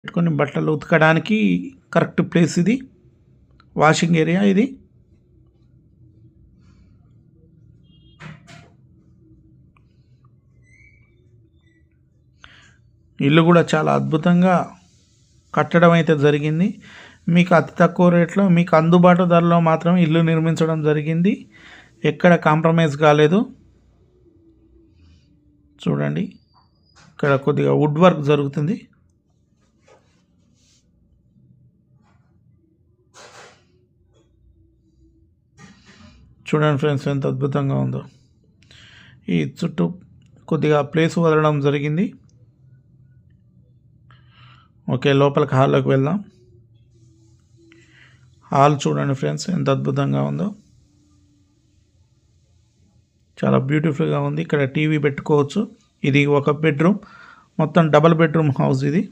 పెట్టుకొని బట్టలు ఉతకడానికి కరెక్ట్ ప్లేస్ ఇది. వాషింగ్ ఏరియా ఇది. ఇల్లు కూడా చాలా అద్భుతంగా కట్టడం అయితే జరిగింది. మీకు అతి తక్కువ రేట్లో మీకు అందుబాటు ధరలో మాత్రం ఇల్లు నిర్మించడం జరిగింది. ఎక్కడ కాంప్రమైజ్ కాలేదు. చూడండి, ఇక్కడ కొద్దిగా వుడ్ వర్క్ జరుగుతుంది. చూడండి ఫ్రెండ్స్, ఎంత అద్భుతంగా ఉందో. ఈ చుట్టూ కొద్దిగా ప్లేస్ వదలడం జరిగింది. ఓకే, లోపలికి హాల్లోకి వెళ్దాం. హాల్ చూడండి ఫ్రెండ్స్, ఎంత అద్భుతంగా ఉందో. చాలా బ్యూటిఫుల్గా ఉంది. ఇక్కడ టీవీ పెట్టుకోవచ్చు. ఇది ఒక బెడ్రూమ్, మొత్తం డబల్ బెడ్రూమ్ హౌస్ ఇది.